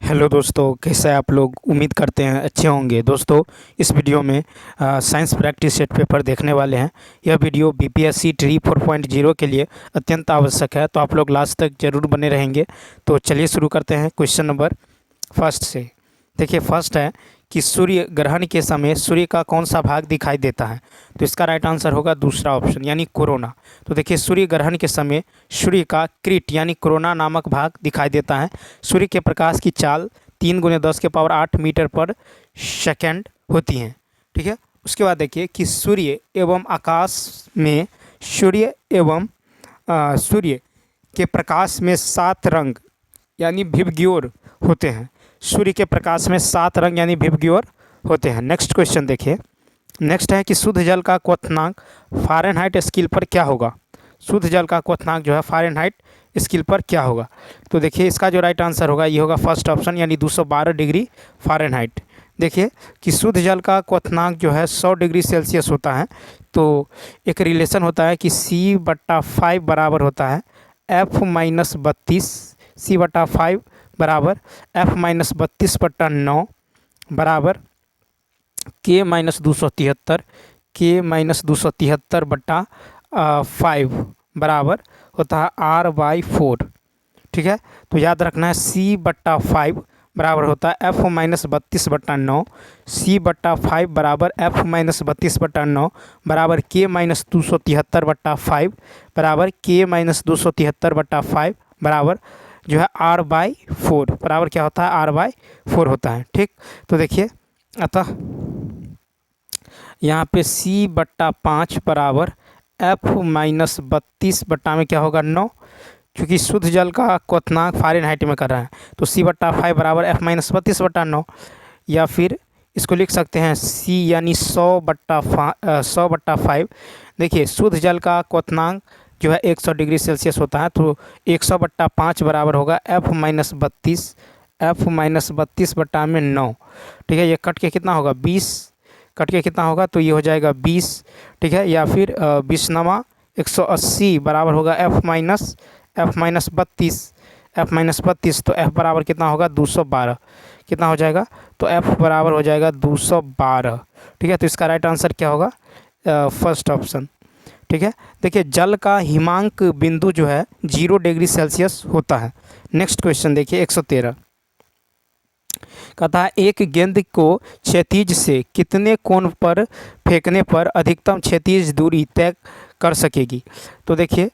Hello दोस्तों, कैसे हैं आप लोग। उम्मीद करते हैं अच्छे होंगे। दोस्तों, इस वीडियो में साइंस प्रैक्टिस सेट पेपर देखने वाले हैं। यह वीडियो बीपीएससी ट्री 4.0 के लिए अत्यंत आवश्यक है, तो आप लोग लास्ट तक जरूर बने रहेंगे। तो चलिए शुरू करते हैं क्वेश्चन नंबर फर्स्ट से। देखिए, फर्स्ट है कि सूर्य ग्रहण के समय सूर्य का कौन सा भाग दिखाई देता है। तो इसका राइट आंसर होगा दूसरा ऑप्शन यानी कोरोना। तो देखिए, सूर्य ग्रहण के समय सूर्य का क्रीट यानी कोरोना नामक भाग दिखाई देता है। सूर्य के प्रकाश की चाल 3 × 10⁸ मीटर पर सेकेंड होती है। ठीक है। उसके बाद देखिए कि सूर्य एवं आकाश में सूर्य के प्रकाश में 7 रंग यानी विबग्योर होते हैं। सूर्य के प्रकाश में 7 रंग यानी विबग्योर होते हैं। नेक्स्ट क्वेश्चन देखिए। नेक्स्ट है कि शुद्ध जल का क्वथनांक फ़ारेनहाइट स्केल पर क्या होगा। शुद्ध जल का क्वथनांक जो है फ़ारेनहाइट स्केल पर क्या होगा। तो देखिए, इसका जो राइट आंसर होगा ये होगा फर्स्ट ऑप्शन यानी 212 डिग्री फ़ारेनहाइट। देखिए कि शुद्ध जल का क्वथनांक जो है 100 डिग्री सेल्सियस होता है। तो एक रिलेशन होता है कि C/5 बराबर होता है F-32। C/5 बराबर F-32/9 बराबर K-273 K-273/5 बराबर होता है R/4। ठीक है। तो याद रखना है C/5 बराबर होता है F-32/9। C/5 बराबर F-32/9 बराबर K-273/5 बराबर K-273/5 बराबर जो है R/4 बराबर क्या होता है R/4 होता है। ठीक। तो देखिए, अतः यहाँ पे C/5 बराबर F-32 में क्या होगा 9, क्योंकि शुद्ध जल का क्वथनांक फ़ारेनहाइट में कर रहा है। तो C/5 बराबर F-32/9, या फिर इसको लिख सकते हैं C यानी 100/5। देखिए, शुद्ध जल का क्वथनांक जो है 100 डिग्री सेल्सियस होता है। तो 100/5 बराबर होगा F-32/9। ठीक है। ये कट के कितना होगा 20, कट के कितना होगा तो ये हो जाएगा 20। ठीक है। या फिर 20 × 180 बराबर होगा F-32। F-32 तो F बराबर कितना होगा 212। कितना हो जाएगा तो F बराबर हो जाएगा 212। ठीक है। तो इसका राइट आंसर क्या होगा फर्स्ट ऑप्शन। ठीक है। देखिए, जल का हिमांक बिंदु जो है 0 डिग्री सेल्सियस होता है। नेक्स्ट क्वेश्चन देखिए 113। कहता है एक गेंद को क्षैतिज से कितने कोण पर फेंकने पर अधिकतम क्षैतिज दूरी तय कर सकेगी। तो देखिए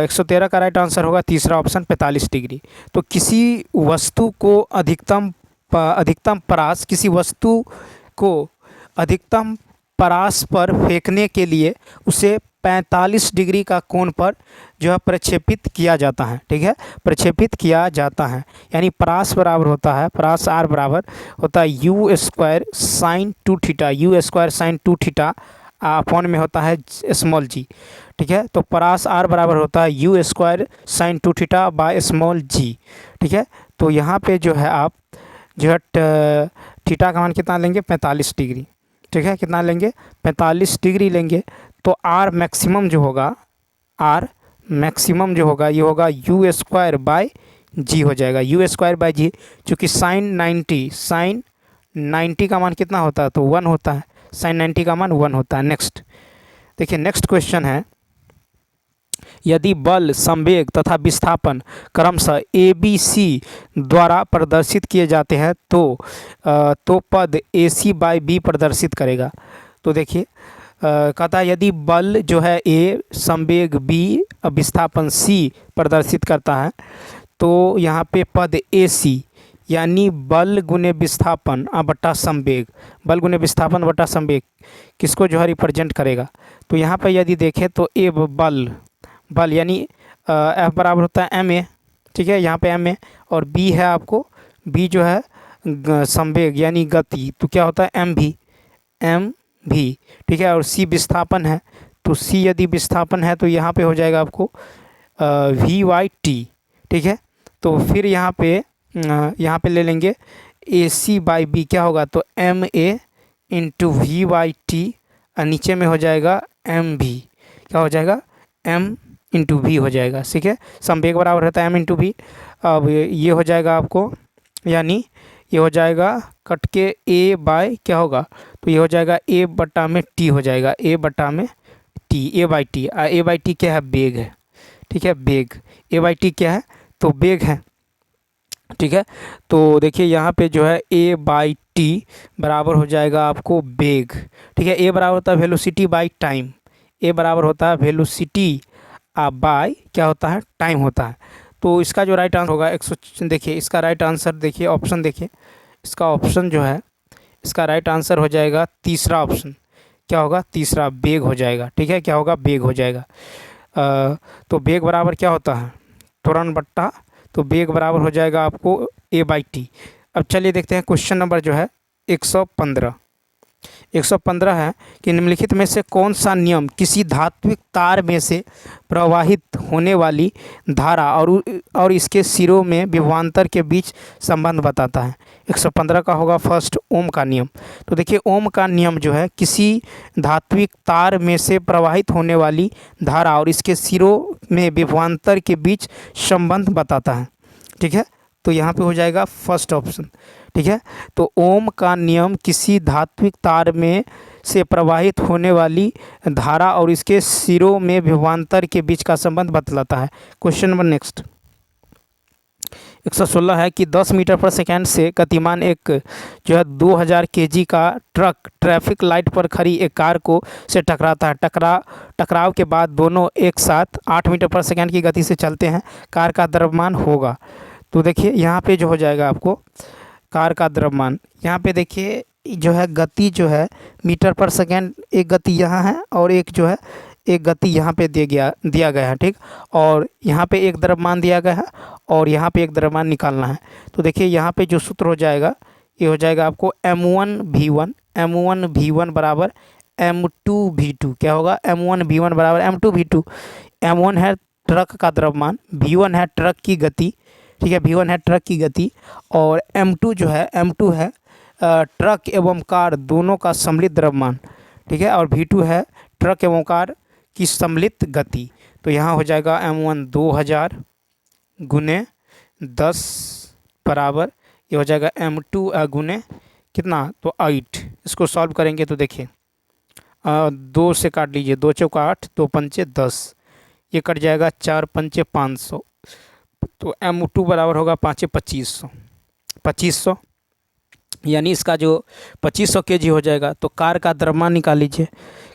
113 का राइट आंसर होगा तीसरा ऑप्शन 45 डिग्री। तो किसी वस्तु को अधिकतम परास पर फेंकने के लिए उसे 45 डिग्री का कोण पर जो है प्रक्षेपित किया जाता है। ठीक है। प्रक्षेपित किया जाता है यानी परास बराबर होता है, परास R बराबर होता है U² sin 2θ। U² sin 2θ upon में होता है स्मॉल g। ठीक है। तो परास R बराबर होता है U² sin 2θ/g। ठीक है। तो यहाँ पे जो है आप जो है थीटा का मान कितना लेंगे 45 डिग्री। ठीक है। कितना लेंगे 45 डिग्री लेंगे। तो R मैक्सिमम जो होगा ये होगा U²/g हो जाएगा। U²/g चूँकि sin 90 का मान कितना होता है तो 1 होता है। sin 90 का मान 1 होता है। नेक्स्ट देखिए, नेक्स्ट क्वेश्चन है यदि बल, संवेग तथा विस्थापन क्रमशः ABC द्वारा प्रदर्शित किए जाते हैं तो पद AC/B प्रदर्शित करेगा। तो देखिए कहता है यदि बल जो है A, संवेग B, विस्थापन C प्रदर्शित करता है तो यहाँ पे पद AC यानी बल गुने विस्थापन बटा संवेग, बल गुने विस्थापन बटा संवेग किसको जो है रिप्रेजेंट करेगा। तो यहाँ पे यदि देखें तो A बल यानी F बराबर होता है ma। ठीक है। यहाँ पे ma और B है आपको B जो है संवेग यानी गति, तो क्या होता है mv। ठीक है। और C विस्थापन है, तो C यदि विस्थापन है तो यहाँ पे हो जाएगा आपको v/t। ठीक है। तो फिर यहाँ पे ले लेंगे AC/B क्या होगा तो ma × v/t और नीचे में हो जाएगा mv। क्या हो जाएगा m × v हो जाएगा। ठीक है। संवेग बराबर रहता है m × v। अब ये हो जाएगा आपको यानी ये हो जाएगा कट के ए बाय क्या होगा, तो ये हो जाएगा ए बटा में टी हो जाएगा, ए बटा में T, A by T. A by T क्या है, बेग है, ठीक है, बेग। ए बाई टी क्या है, तो बेग है, ठीक है। तो देखिए यहाँ पे जो है ए बाई टी बराबर हो जाएगा आपको बेग, ठीक है। ए बराबर होता है वेलोसिटी बाई टाइम, ए बराबर होता है वेलोसिटी बाय क्या होता है, टाइम होता है। तो इसका जो राइट आंसर होगा 100, देखिए इसका राइट आंसर, देखिए ऑप्शन देखिए, इसका ऑप्शन जो है, इसका राइट आंसर हो जाएगा तीसरा ऑप्शन, क्या होगा, तीसरा, बेग हो जाएगा, ठीक है। क्या होगा, बेग हो जाएगा। तो बेग बराबर क्या होता है, त्वरण बट्टा, तो बेग बराबर हो जाएगा आपको ए बाई टी। अब चलिए देखते हैं क्वेश्चन नंबर जो है 115। 115 है कि निम्नलिखित में से कौन सा नियम किसी धात्विक तार में से प्रवाहित होने वाली धारा और इसके सिरों में विभवांतर के बीच संबंध बताता है। 115 का होगा फर्स्ट ओम का नियम। तो देखिए ओम का नियम जो है किसी धात्विक तार में से प्रवाहित होने वाली धारा और इसके सिरों में विभवांतर के बीच संबंध बताता है, ठीक है। तो यहाँ पे हो जाएगा फर्स्ट ऑप्शन, ठीक है। तो ओम का नियम किसी धात्विक तार में से प्रवाहित होने वाली धारा और इसके सिरों में विभवांतर के बीच का संबंध बतलाता है। क्वेश्चन नंबर नेक्स्ट 116 है कि 10 मीटर पर सेकेंड से गतिमान एक जो है 2000 केजी का ट्रक ट्रैफिक लाइट पर खड़ी एक कार को से टकराता है। टकराव के बाद दोनों एक साथ 8 मीटर पर सेकेंड की गति से चलते हैं, कार का द्रव्यमान होगा। तो देखिए यहाँ पे जो हो जाएगा आपको कार का द्रव्यमान, यहाँ पे देखिए जो है गति जो है मीटर पर सेकेंड, एक गति यहाँ है और एक जो है एक गति यहाँ पे दिया गया है, ठीक। और यहाँ पे एक द्रव्यमान दिया गया है और यहाँ पे एक द्रव्यमान निकालना है। तो देखिए यहाँ पे जो सूत्र हो जाएगा ये हो जाएगा आपको m1v1 बराबर m2v2। क्या होगा, m1v1 बराबर m2v2। m1 है ट्रक का द्रव्यमान, v1 है ट्रक की गति, ठीक है, v1 है ट्रक की गति, और m2 जो है, m2 है ट्रक एवं कार दोनों का सम्मिलित द्रव्यमान, ठीक है, और v2 है ट्रक एवं कार की सम्मिलित गति। तो यहाँ हो जाएगा m1 2000 गुने 10 बराबर ये हो जाएगा m2 गुने कितना, तो 8। इसको सॉल्व करेंगे तो देखिए 2 से काट लीजिए, 2 चौका 8, 2 पंचे 10, ये कट जाएगा 4 पंचे 500, तो m2 बराबर होगा 5 2500, 2500 यानी इसका जो 2500 केजी हो जाएगा। तो कार का द्रव्यमान निकाल लीजिए,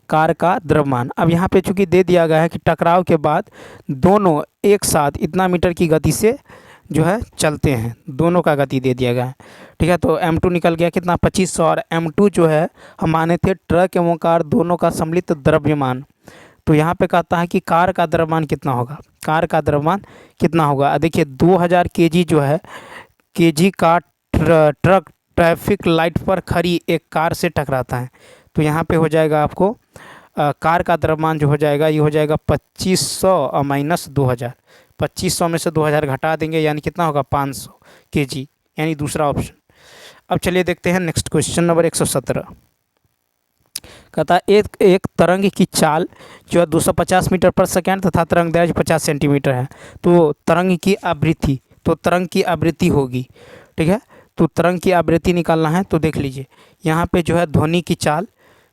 कार का द्रव्यमान। अब यहाँ पे चूंकि दे दिया गया है कि टकराव के बाद दोनों एक साथ इतना मीटर की गति से जो है चलते हैं, दोनों का गति दे दिया गया है, ठीक है। तो m2 निकल गया कितना, 2500, और m2 जो है हम माने थे ट्रक एवं कार दोनों का सम्मिलित द्रव्यमान। तो यहाँ पे कहता है कि कार का द्रव्यमान कितना होगा, कार का द्रव्यमान कितना होगा। देखिए 2000 केजी जो है, केजी का ट्रक ट्रैफिक लाइट पर खड़ी एक कार से टकराता है। तो यहाँ पे हो जाएगा आपको कार का द्रव्यमान जो हो जाएगा ये हो जाएगा 2500 माइनस 2000, 2500 में से 2000 घटा देंगे यानी कितना होगा 500 केजी, यानी दूसरा ऑप्शन। अब चलिए देखते हैं नेक्स्ट क्वेश्चन नंबर 117। कहता है एक तरंग की चाल जो है 250 मीटर पर सेकेंड तथा तरंग दैर्घ्य 50 सेंटीमीटर है। तो तरंग की आवृत्ति, तो तरंग की आवृत्ति होगी, ठीक है। तो तरंग की आवृत्ति निकालना है। तो देख लीजिए यहाँ पे जो है ध्वनि की चाल,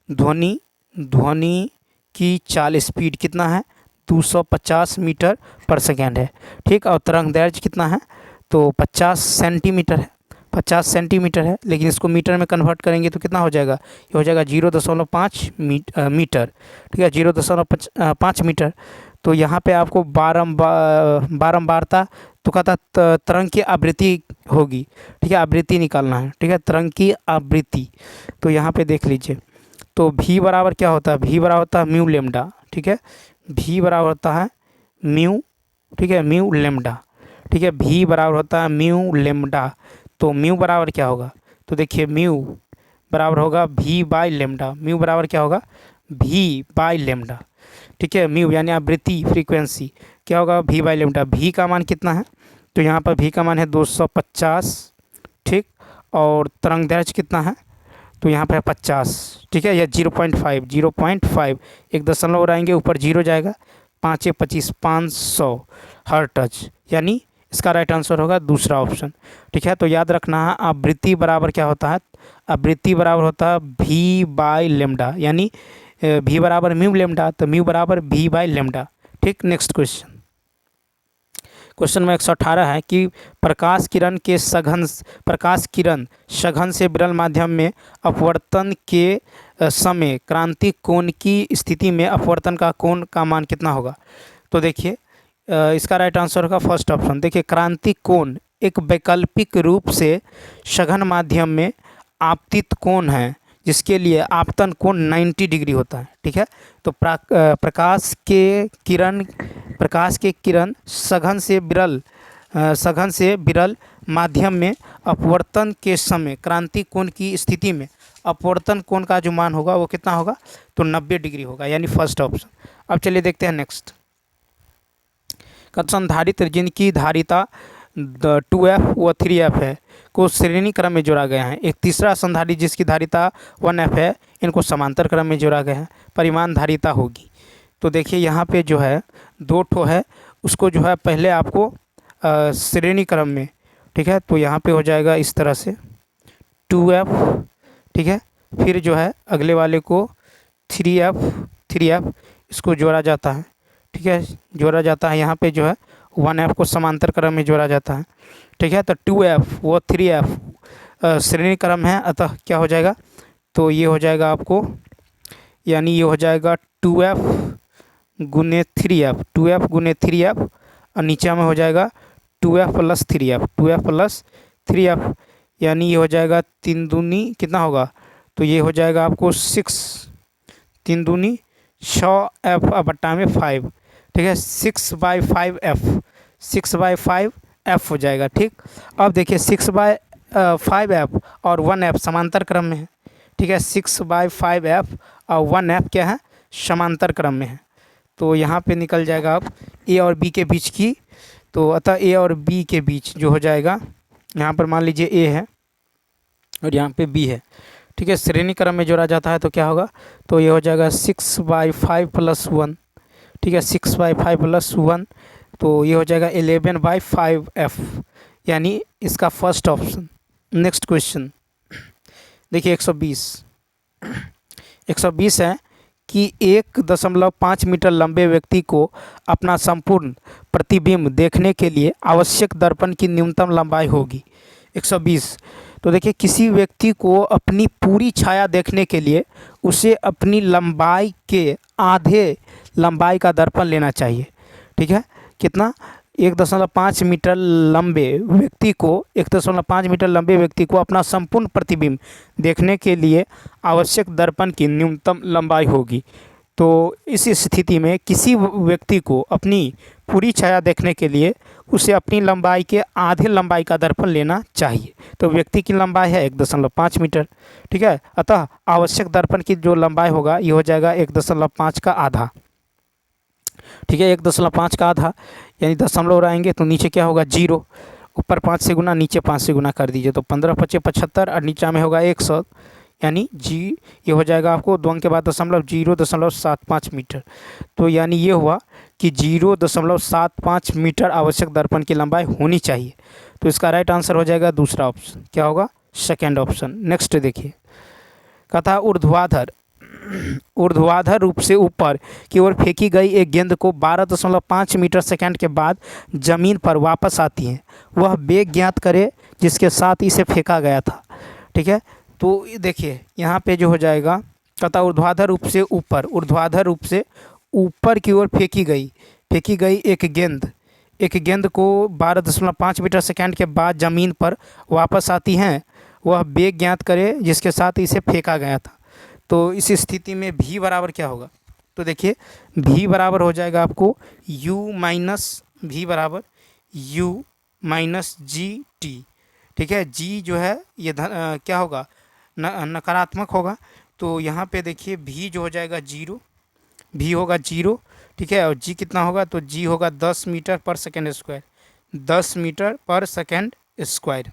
ध्वनि की चाल स्पीड कितना है, 250 मीटर पर सेकेंड है, ठीक। और तरंग दैर्घ्य कितना है, तो 50 सेंटीमीटर है, 50 सेंटीमीटर है, लेकिन इसको मीटर में कन्वर्ट करेंगे तो कितना हो जाएगा, ये हो जाएगा 0.5 मीटर, ठीक है, 0.5 मीटर। तो यहाँ पे आपको बारंबारता, तो कहता तरंग की आवृत्ति होगी, ठीक है, आवृत्ति निकालना है, ठीक है, तरंग की आवृत्ति। तो यहाँ पे देख लीजिए तो v बराबर क्या होता है, v बराबर होता है म्यू लेमडा, ठीक है, v बराबर होता है म्यू, ठीक है, म्यू लेमडा, ठीक है, v बराबर होता है म्यू लेमडा। तो म्यू बराबर क्या होगा, तो देखिए म्यू बराबर होगा v बाई लेमडा, म्यू बराबर क्या होगा, v बाई लेमडा, ठीक है। म्यू यानी आवृत्ति फ्रीक्वेंसी क्या होगा, v बाई लेमडा। v का मान कितना है, तो यहाँ पर v का मान है 250, ठीक, और तरंग दैर्घ्य कितना है, तो यहाँ पर है 50, ठीक है, या 0.5 एक दशमलव आएंगे ऊपर 0 जाएगा, 5 25 500 हर्ट्ज, यानी इसका राइट आंसर होगा दूसरा ऑप्शन। ठीक है, तो याद रखना है आवृत्ति बराबर क्या होता है, आवृत्ति बराबर होता है v बाई लेमडा, यानी v बराबर म्यू लेमडा, तो म्यू बराबर v बाई लेमडा। ठीक, नेक्स्ट क्वेश्चन। क्वेश्चन में 118 है कि प्रकाश किरण सघन से विरल माध्यम में अपवर्तन के समय क्रांतिक कोण की स्थिति में अपवर्तन का कोण का मान कितना होगा। तो देखिए इसका राइट आंसर होगा फर्स्ट ऑप्शन। देखिए क्रांतिक कोण एक वैकल्पिक रूप से सघन माध्यम में आपतित कोण है, जिसके लिए आपतन कोण 90 डिग्री होता है। ठीक है, तो प्रकाश के किरण सघन से विरल माध्यम में अपवर्तन के समय क्रांतिक कोण की स्थिति में अपवर्तन कोण का जो मान होगा वो कितना होगा, तो 90 डिग्री होगा, यानी फर्स्ट ऑप्शन। अब चलिए देखते हैं नेक्स्ट। संधारित्र जिनकी धारिता 2F व 3F है को श्रेणी क्रम में जोड़ा गया है। एक तीसरा संधारित्र जिसकी धारिता 1F है, इनको समांतर क्रम में जोड़ा गया है, परिमाण धारिता होगी। तो देखिए यहाँ पे जो है 2 ठो है, उसको जो है पहले आपको श्रेणी क्रम में, ठीक है, तो यहाँ पे हो जाएगा इस तरह से 2F, ठीक है, फिर जो है अगले वाले को 3F इसको जोड़ा जाता है। ठीक है, जोड़ा जाता है, यहाँ पे जो है 1F को समांतर क्रम में जोड़ा जाता है। ठीक है, तो 2F व 3F श्रेणी क्रम है, अतः क्या हो जाएगा, तो ये हो जाएगा आपको, यानी ये हो जाएगा 2F गुने 3F और नीचे में हो जाएगा 2F प्लस 3F, यानी ये हो जाएगा 3 दूनी कितना होगा, तो ये हो जाएगा आपको 6, 3 दूनी 6F बट्टा में 5। ठीक है, 6/5F हो जाएगा। ठीक, अब देखिए 6/5F और 1F समांतर क्रम में है। ठीक है, 6/5F और 1F क्या है, समांतर क्रम में है, तो यहाँ पे निकल जाएगा अब A और B के बीच की, तो अतः A और B के बीच जो हो जाएगा, यहाँ पर मान लीजिए A है और यहाँ पे B है। ठीक है, श्रेणी क्रम में जोड़ा जाता है तो क्या होगा, तो ये हो जाएगा 6/5 + 1। ठीक है, 6/5 + 1, तो ये हो जाएगा 11/5F, यानी इसका फर्स्ट ऑप्शन। नेक्स्ट क्वेश्चन देखिए 120 है कि 1.5 मीटर लंबे व्यक्ति को अपना संपूर्ण प्रतिबिंब देखने के लिए आवश्यक दर्पण की न्यूनतम लंबाई होगी 120। तो देखिए किसी व्यक्ति को अपनी पूरी छाया देखने के लिए उसे अपनी लंबाई के आधे लंबाई का दर्पण लेना चाहिए। ठीक है, कितना, 1.5 मीटर लंबे व्यक्ति को अपना संपूर्ण प्रतिबिंब देखने के लिए आवश्यक दर्पण की न्यूनतम लंबाई होगी। तो इस स्थिति में किसी व्यक्ति को अपनी पूरी छाया देखने के लिए उसे अपनी लंबाई के आधे लंबाई का दर्पण लेना चाहिए। तो व्यक्ति की लंबाई है 1.5 मीटर। ठीक है, अतः आवश्यक दर्पण की जो लंबाई होगा ये हो जाएगा 1.5 का आधा। ठीक है, 1.5 का आधा यानी दशमलव रहेंगे तो नीचे क्या होगा 0, ऊपर 5 से गुना नीचे 5 से गुना कर दीजिए, तो 15 × 5 = 75 और नीचे में होगा 100, यानी ये हो जाएगा आपको 2 अंक के बाद दशमलव 0.75 मीटर। तो यानी ये हुआ कि 0.75 मीटर आवश्यक दर्पण की लंबाई होनी चाहिए। तो इसका राइट आंसर हो जाएगा दूसरा ऑप्शन, क्या होगा, सेकेंड ऑप्शन। नेक्स्ट देखिए, कथा ऊर्ध्वाधर रूप से ऊपर की ओर फेंकी गई एक गेंद को 12.5 मीटर सेकंड के बाद जमीन पर वापस आती है, वह वेग ज्ञात करे जिसके साथ इसे फेंका गया था। ठीक है, तो देखिए यहाँ पे जो हो जाएगा, कथा ऊर्ध्वाधर रूप से ऊपर की ओर फेंकी गई एक गेंद को 12.5 मीटर सेकंड के बाद ज़मीन पर वापस आती है, वह वेग ज्ञात करे जिसके साथ इसे फेंका गया था। तो इस स्थिति में v बराबर क्या होगा, तो देखिए v बराबर हो जाएगा आपको v बराबर u माइनस GT। ठीक है, g जो है ये क्या होगा, नकारात्मक होगा, तो यहाँ पे देखिए v जो हो जाएगा 0, v होगा 0। ठीक है, और g कितना होगा, तो g होगा 10 metre per second square, 10 metre per second square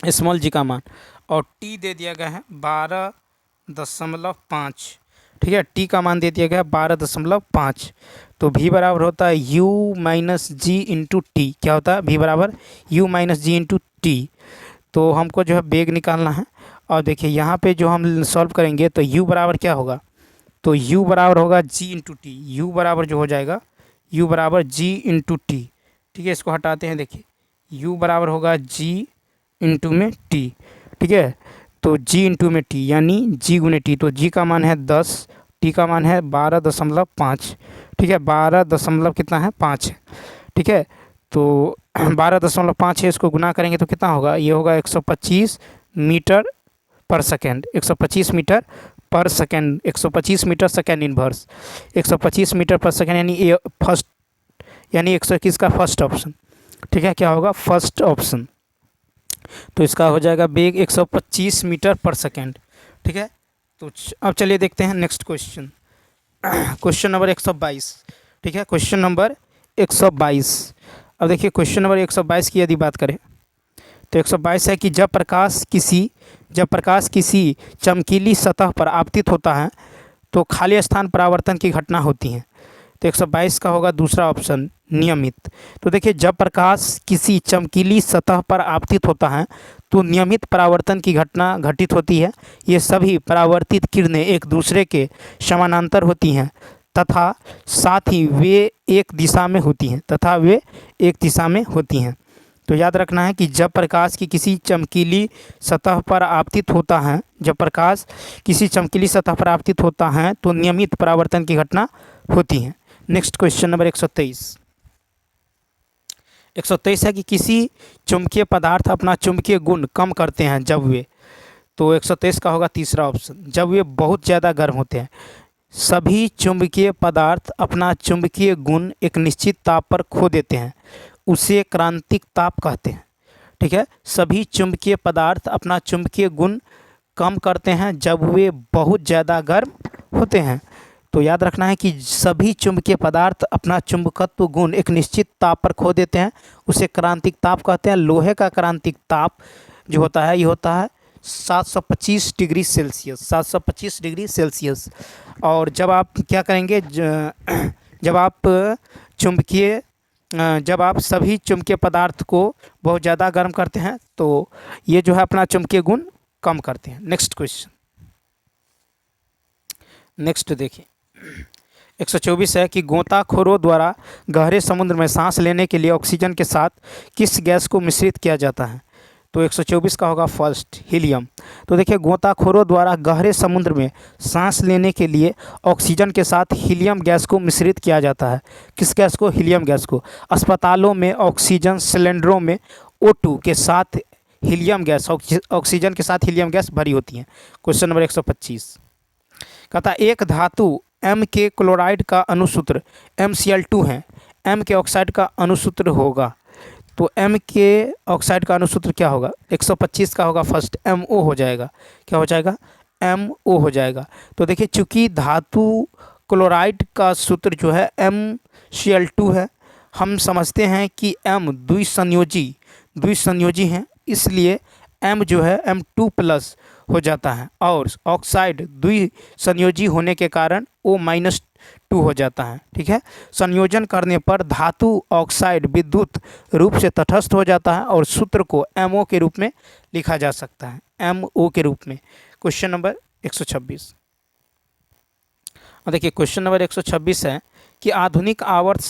small g का मान, और t दे दिया गया है 12.5। ठीक है, टी का मान दे दिया गया 12.5। तो v बराबर होता है u माइनस जी इंटू टी। क्या होता है? v बराबर u माइनस जी इंटू टी। तो हमको जो है वेग निकालना है। और देखिए यहाँ पे जो हम सॉल्व करेंगे तो u बराबर क्या होगा? तो u बराबर होगा g इंटू टी। यू बराबर जो हो जाएगा u बराबर g इंटू टी। ठीक है, इसको हटाते हैं। देखिए u बराबर होगा g इंटू में t। ठीक है, तो g इंटू में t यानी g गुने t। तो g का मान है 10, t का मान है 12.5। ठीक है, 12 दशमलव कितना है? 5 है। ठीक है, तो 12.5 है, इसको गुना करेंगे तो कितना होगा? ये होगा 125 meter per second. 125 meter per second, 125 meter second inverse, 125 meter per second यानी ए फर्स्ट, यानी 121 का फर्स्ट ऑप्शन। ठीक है, क्या होगा? First option. तो इसका हो जाएगा वेग 125 मीटर पर सेकेंड। ठीक है, तो अब चलिए देखते हैं नेक्स्ट क्वेश्चन। Question number 122। ठीक है, क्वेश्चन नंबर 122। अब देखिए क्वेश्चन नंबर 122 की यदि बात करें तो 122 है कि जब प्रकाश किसी चमकीली सतह पर आपतित होता है तो खाली स्थान परावर्तन की घटना होती है। तो 122 का होगा दूसरा ऑप्शन, नियमित। तो देखिए जब प्रकाश किसी चमकीली सतह पर आपतित होता है तो नियमित परावर्तन की घटना घटित होती है। ये सभी परावर्तित किरणें एक दूसरे के समानांतर होती हैं तथा साथ ही वे एक दिशा में होती हैं। तो याद रखना है कि जब प्रकाश की किसी चमकीली सतह पर आपतित होता है तो नियमित परावर्तन की घटना होती है। Next question number 123। 123 है कि किसी चुंबकीय पदार्थ अपना चुंबकीय गुण कम करते हैं जब वे, तो 123 का होगा तीसरा ऑप्शन, जब वे बहुत ज़्यादा गर्म होते हैं। सभी चुंबकीय पदार्थ अपना चुंबकीय गुण एक निश्चित ताप पर खो देते हैं, उसे क्रांतिक ताप कहते हैं। ठीक है, सभी चुंबकीय पदार्थ अपना चुंबकीय गुण कम करते हैं जब वे बहुत ज़्यादा गर्म होते हैं। तो याद रखना है कि सभी चुंबकीय पदार्थ अपना चुंबकत्व गुण एक निश्चित ताप पर खो देते हैं, उसे क्रांतिक ताप कहते हैं। लोहे का क्रांतिक ताप जो होता है ये होता है 725 डिग्री सेल्सियस, 725 डिग्री सेल्सियस। और जब आप क्या करेंगे, जब आप सभी चुंबकीय पदार्थ को बहुत ज़्यादा गर्म करते हैं तो ये जो है अपना चुंबकीय गुण कम करते हैं। नेक्स्ट क्वेश्चन, नेक्स्ट देखिए 124 है कि गोताखोरों द्वारा गहरे समुद्र में सांस लेने के लिए ऑक्सीजन के साथ किस गैस को मिश्रित किया जाता है? तो 124 का होगा फर्स्ट, हीलियम। तो देखिए गोताखोरों द्वारा गहरे समुद्र में सांस लेने के लिए ऑक्सीजन के साथ हीलियम गैस को मिश्रित किया जाता है। किस गैस को? हीलियम गैस को। अस्पतालों में ऑक्सीजन सिलेंडरों में O2 के साथ हीलियम गैस, ऑक्सीजन के साथ हीलियम गैस भरी होती है। क्वेश्चन नंबर 125 कहता है एक धातु M के क्लोराइड का अणुसूत्र MCl2 है, M के ऑक्साइड का अणुसूत्र होगा। तो M के ऑक्साइड का अणुसूत्र क्या होगा? 125 का होगा फर्स्ट, MO हो जाएगा। क्या हो जाएगा? MO हो जाएगा। तो देखिए चूँकि धातु क्लोराइड का सूत्र जो है MCl2 है, हम समझते हैं कि M द्विसंयोजी हैं, इसलिए M जो है M2+ हो जाता है और ऑक्साइड द्विसंयोजी होने के कारण O-2 हो जाता है। ठीक है, संयोजन करने पर धातु ऑक्साइड विद्युत रूप से तटस्थ हो जाता है और सूत्र को MO के रूप में लिखा जा सकता है, MO के रूप में। Question number 126। देखिए क्वेश्चन नंबर 126 है कि आधुनिक आवर्त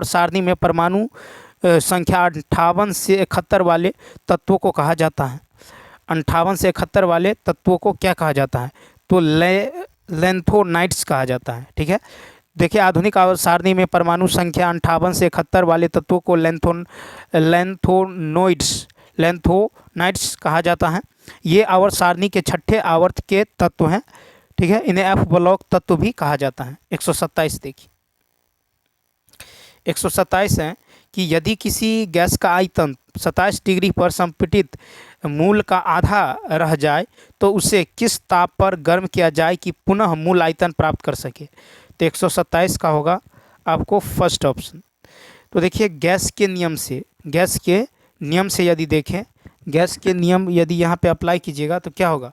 सारणी में परमाणु संख्या 58 से 71 वाले तत्वों को कहा जाता है। 58 से 71 वाले तत्वों को क्या कहा जाता है? तो लैंथोनाइड्स कहा जाता है। ठीक है, देखिए आधुनिक आवर्त सारणी में परमाणु संख्या 58 से 71 वाले तत्वों को लैंथोनाइड्स कहा जाता है। ये आवर्त सारणी के छठे आवर्त के तत्व हैं। ठीक है, इन्हें F ब्लॉक तत्व भी कहा जाता है। 127 देखिए 127 है कि यदि किसी गैस का आयतन 27 डिग्री पर संपीड़ित मूल का आधा रह जाए तो उसे किस ताप पर गर्म किया जाए कि पुनः मूल आयतन प्राप्त कर सके? तो 127 का होगा आपको फर्स्ट ऑप्शन। तो देखिए गैस के नियम से यदि देखें, गैस के नियम यदि यहाँ पे अप्लाई कीजिएगा तो क्या होगा?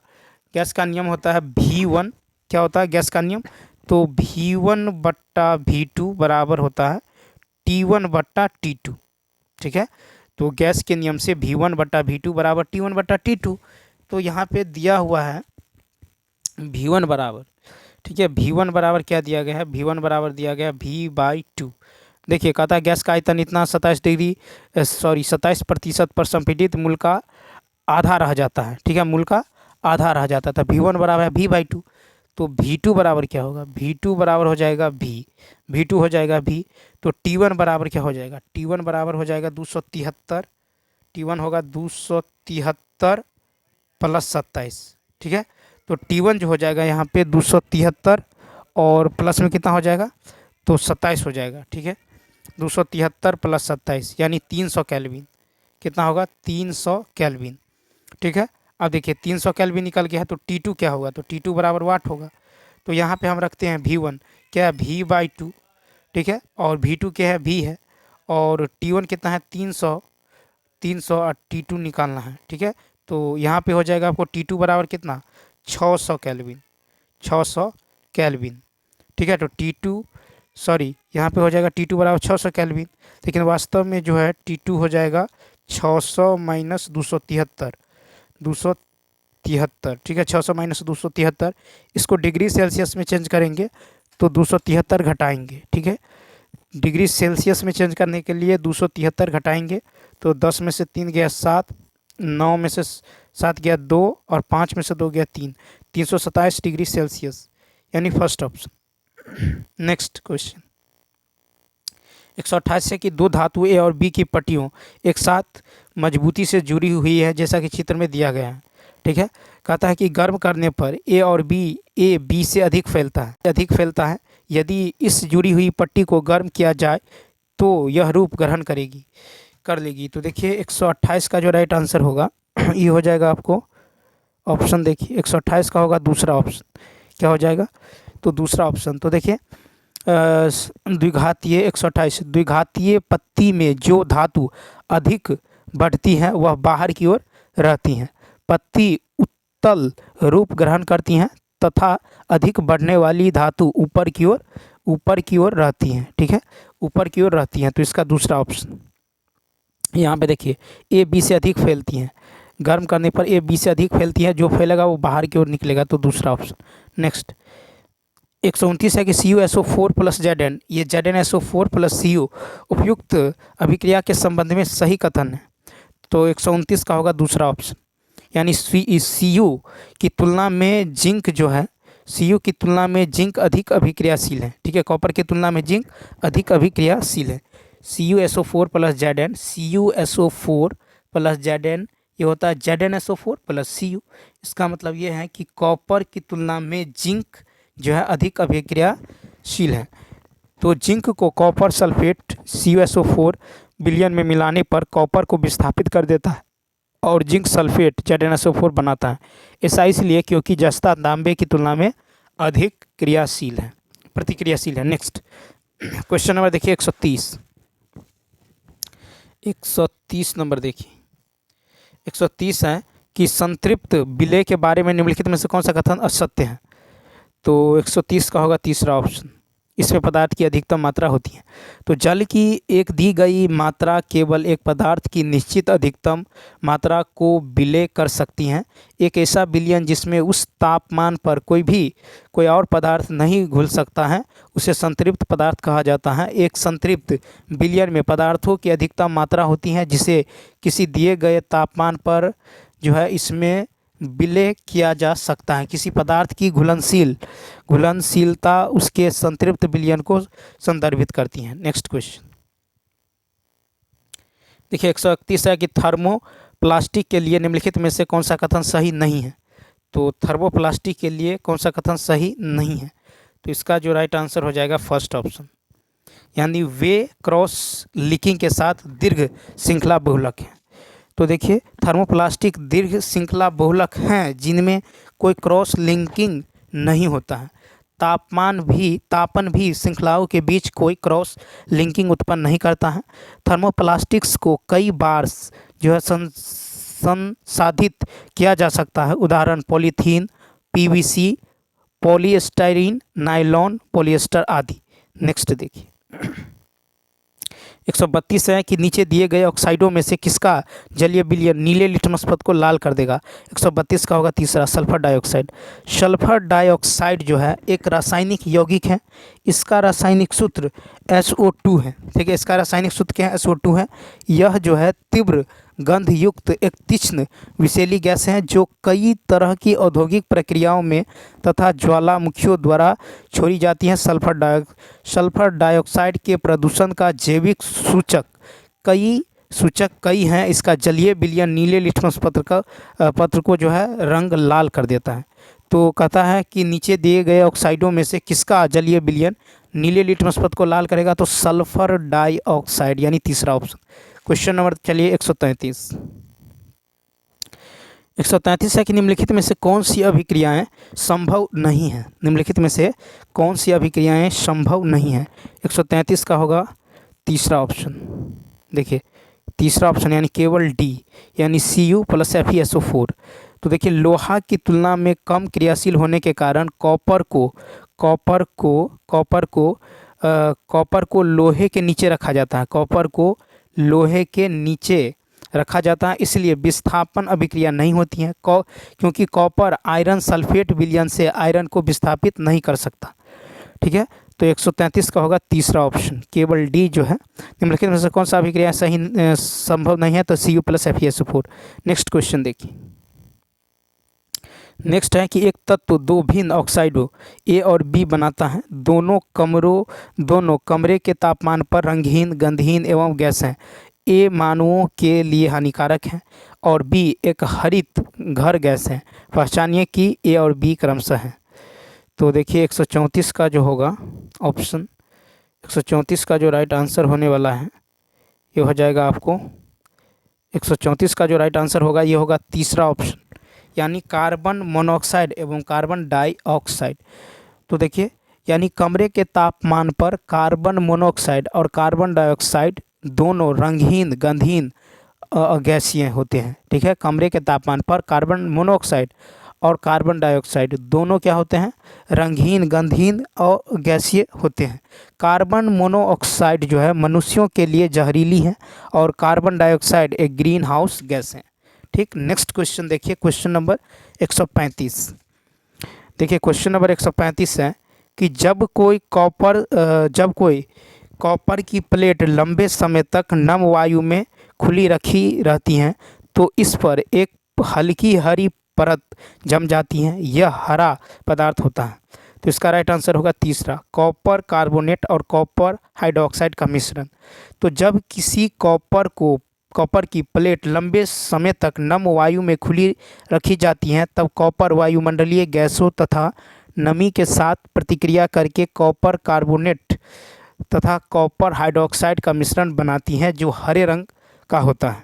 गैस का नियम होता है V1 क्या होता है गैस का नियम? तो V1/V2 बराबर होता है T1/T2। ठीक है, तो गैस के नियम से V1/V2 बराबर T1/T2। तो यहाँ पे दिया हुआ है V1 बराबर, ठीक है, V1 बराबर क्या दिया गया है? V1 बराबर दिया गया V/2। देखिए कहता है गैस का आयतन इतना 27% पर संपीड़ित मूल का आधा रह जाता है। ठीक है, मूल का आधा रह जाता था। V1 बराबर है V/2। तो V2 बराबर क्या होगा? V2 बराबर हो जाएगा V2 हो जाएगा V। तो T1 बराबर क्या हो जाएगा? T1 बराबर हो जाएगा 273। T1 होगा 273 प्लस 27। ठीक है, तो T1 जो हो जाएगा यहाँ पे 273 और प्लस में कितना हो जाएगा? तो 27 हो जाएगा। ठीक है, 273 प्लस 27 यानी 300 केल्विन। कितना होगा? 300 केल्विन। ठीक है, अब देखिए 300 केल्विन निकल गया है, तो T2 क्या होगा? तो T2 बराबर वाट होगा। तो यहाँ पे हम रखते हैं V1 क्या है? V/2। ठीक है, और V2 क्या है? V है। और T1 कितना है? 300 और T2 निकालना है। ठीक है, तो यहाँ पे हो जाएगा आपको T2 बराबर कितना? 600 केल्विन। 600 केल्विन। ठीक है, तो यहाँ पे हो जाएगा T2 बराबर 600 केल्विन, लेकिन वास्तव में जो है T2 हो जाएगा 600 माइनस 273। 273। ठीक है, 600 माइनस 273, इसको डिग्री सेल्सियस में चेंज करेंगे तो 273 घटाएंगे। ठीक है, डिग्री सेल्सियस में चेंज करने के लिए 273 घटाएंगे तो 10 में से 3 गया 7, 9 में से 7 गया 2 और 5 में से 2 गया 3, 327 डिग्री सेल्सियस, यानी फर्स्ट ऑप्शन। नेक्स्ट क्वेश्चन 128 है कि दो धातु ए और बी की पट्टियों एक साथ मजबूती से जुड़ी हुई है जैसा कि चित्र में दिया गया है। ठीक है, कहता है कि गर्म करने पर ए बी से अधिक फैलता है। यदि इस जुड़ी हुई पट्टी को गर्म किया जाए तो यह रूप ग्रहण कर लेगी। तो देखिए 128 का जो राइट आंसर होगा ये हो जाएगा आपको ऑप्शन, देखिए 128 का होगा दूसरा ऑप्शन। क्या हो जाएगा? तो दूसरा ऑप्शन। तो देखिए द्विघातीय 128 द्विघातीय पत्ती में जो धातु अधिक बढ़ती हैं वह बाहर की ओर रहती हैं। पत्ती उत्तल रूप ग्रहण करती हैं तथा अधिक बढ़ने वाली धातु ऊपर की ओर रहती हैं। ठीक है, ऊपर की ओर रहती हैं, तो इसका दूसरा ऑप्शन। यहाँ पे देखिए ए बी से अधिक फैलती हैं, गर्म करने पर ए बी से अधिक फैलती है, जो फैलेगा वो बाहर की ओर निकलेगा, तो दूसरा ऑप्शन। नेक्स्ट 129 है कि CuSO4 प्लस Zn, ये ZnSO4 प्लस Cu उपयुक्त अभिक्रिया के संबंध में सही कथन है। तो 129 का होगा दूसरा ऑप्शन, यानी Cu की तुलना में जिंक जो है, Cu की तुलना में जिंक अधिक अभिक्रियाशील है। ठीक है, कॉपर की तुलना में जिंक अधिक अभिक्रियाशील है। CuSO4 plus Zn, CuSO4 plus Zn ये होता है ZnSO4 प्लस Cu। इसका मतलब ये है कि कॉपर की तुलना में जिंक जो है अधिक अभिक्रियाशील है। तो जिंक को कॉपर सल्फेट CuSO4 विलयन में मिलाने पर कॉपर को विस्थापित कर देता है और जिंक सल्फेट ZnSO4 बनाता है। ऐसा इसलिए क्योंकि जस्ता तांबे की तुलना में अधिक प्रतिक्रियाशील है। नेक्स्ट क्वेश्चन नंबर देखिए 130 नंबर देखिए 130 है कि संतृप्त विलेय के बारे में निम्नलिखित में से कौन सा कथन असत्य है? तो 130 का होगा तीसरा ऑप्शन, इसमें पदार्थ की अधिकतम मात्रा होती है। तो जल की एक दी गई मात्रा केवल एक पदार्थ की निश्चित अधिकतम मात्रा को विलय कर सकती हैं। एक ऐसा विलयन जिसमें उस तापमान पर कोई और पदार्थ नहीं घुल सकता है उसे संतृप्त पदार्थ कहा जाता है। एक संतृप्त विलयन में पदार्थों की अधिकतम मात्रा होती है जिसे किसी दिए गए तापमान पर जो है इसमें विलय किया जा सकता है। किसी पदार्थ की घुलनशीलता उसके संतृप्त विलयन को संदर्भित करती है। नेक्स्ट क्वेश्चन देखिए 131 है कि थर्मोप्लास्टिक के लिए निम्नलिखित में से कौन सा कथन सही नहीं है? तो थर्मोप्लास्टिक के लिए कौन सा कथन सही नहीं है? तो इसका जो राइट आंसर हो जाएगा फर्स्ट ऑप्शन, यानी वे क्रॉस लिंकिंग के साथ दीर्घ श्रृंखला बहुलक हैं। तो देखिए थर्मोप्लास्टिक दीर्घ श्रृंखला बहुलक हैं जिनमें कोई क्रॉस लिंकिंग नहीं होता है। तापन भी श्रृंखलाओं के बीच कोई क्रॉस लिंकिंग उत्पन्न नहीं करता है। थर्मोप्लास्टिक्स को कई बार जो है संसाधित किया जा सकता है। उदाहरण polythene, PVC, polystyrene, nylon, polyester आदि। नेक्स्ट देखिए 132 है कि नीचे दिए गए ऑक्साइडों में से किसका जलीय विलयन नीले लिटमस पथ को लाल कर देगा। 132 का होगा तीसरा सल्फर डाइऑक्साइड। सल्फर डाइऑक्साइड जो है एक रासायनिक यौगिक है, इसका रासायनिक सूत्र SO2 है। ठीक है, इसका रासायनिक सूत्र क्या है, SO2 है। यह जो है तीव्र गंध युक्त एक तीक्ष्ण विषैली गैस है जो कई तरह की औद्योगिक प्रक्रियाओं में तथा ज्वालामुखियों द्वारा छोड़ी जाती है। सल्फर डाइऑक्साइड के प्रदूषण का जैविक सूचक कई हैं। इसका जलीय विलयन नीले लिटमस पत्र को जो है रंग लाल कर देता है। तो कहता है कि नीचे दिए गए ऑक्साइडों में से किसका जलीय विलयन नीले लिटमस पत्र को लाल करेगा, तो सल्फर डाइऑक्साइड यानी तीसरा ऑप्शन। क्वेश्चन नंबर चलिए 133 है कि निम्नलिखित में से कौन सी अभिक्रियाएं संभव नहीं है। निम्नलिखित में से कौन सी अभिक्रियाएं संभव नहीं है। 133 का होगा तीसरा ऑप्शन। देखिए तीसरा ऑप्शन यानी केवल डी यानी Cu + FeSO4। तो देखिए लोहा की तुलना में कम क्रियाशील होने के कारण कॉपर को लोहे के नीचे रखा जाता है। कॉपर को लोहे के नीचे रखा जाता है, इसलिए विस्थापन अभिक्रिया नहीं होती है क्योंकि कॉपर आयरन सल्फेट विलयन से आयरन को विस्थापित नहीं कर सकता। ठीक है, तो 133 का होगा तीसरा ऑप्शन केवल डी जो है। निम्नलिखित में से कौन सा अभिक्रिया सही संभव नहीं है, तो Cu + FeSO4। नेक्स्ट क्वेश्चन देखिए। नेक्स्ट है कि एक तत्व दो भिन्न ऑक्साइडों A और B बनाता है। दोनों कमरे के तापमान पर रंगहीन, गंधहीन एवं गैस हैं। A मानवों के लिए हानिकारक है और B एक हरित घर गैस है। पहचानिए कि A और B क्रमशः हैं। तो देखिए 134 का जो होगा ऑप्शन, 134 का जो राइट आंसर होने वाला है ये हो जाएगा आपको 134 का जो राइट आंसर होगा ये होगा तीसरा ऑप्शन यानी कार्बन मोनोऑक्साइड एवं कार्बन डाइऑक्साइड। तो देखिए यानी कमरे के तापमान पर कार्बन मोनोऑक्साइड और कार्बन डाइऑक्साइड दोनों रंगहीन, गंधहीन गैसीय होते हैं। ठीक है, कमरे के तापमान पर कार्बन मोनोऑक्साइड और कार्बन डाइऑक्साइड दोनों क्या होते हैं, रंगहीन, गंधहीन और गैसीय होते हैं। कार्बन मोनोऑक्साइड जो है मनुष्यों के लिए जहरीली है और कार्बन डाइऑक्साइड एक ग्रीन हाउस गैस है। ठीक, नेक्स्ट क्वेश्चन देखिए क्वेश्चन नंबर 135। देखिए क्वेश्चन नंबर 135 है कि जब कोई कॉपर की प्लेट लंबे समय तक नम वायु में खुली रखी रहती हैं तो इस पर एक हल्की हरी परत जम जाती है, यह हरा पदार्थ होता है। तो इसका राइट आंसर होगा तीसरा कॉपर कार्बोनेट और कॉपर हाइड्रोक्साइड का मिश्रण। तो जब किसी कॉपर की प्लेट लंबे समय तक नम वायु में खुली रखी जाती हैं तब कॉपर वायुमंडलीय गैसों तथा नमी के साथ प्रतिक्रिया करके कॉपर कार्बोनेट तथा कॉपर हाइड्रोक्साइड का मिश्रण बनाती हैं जो हरे रंग का होता है।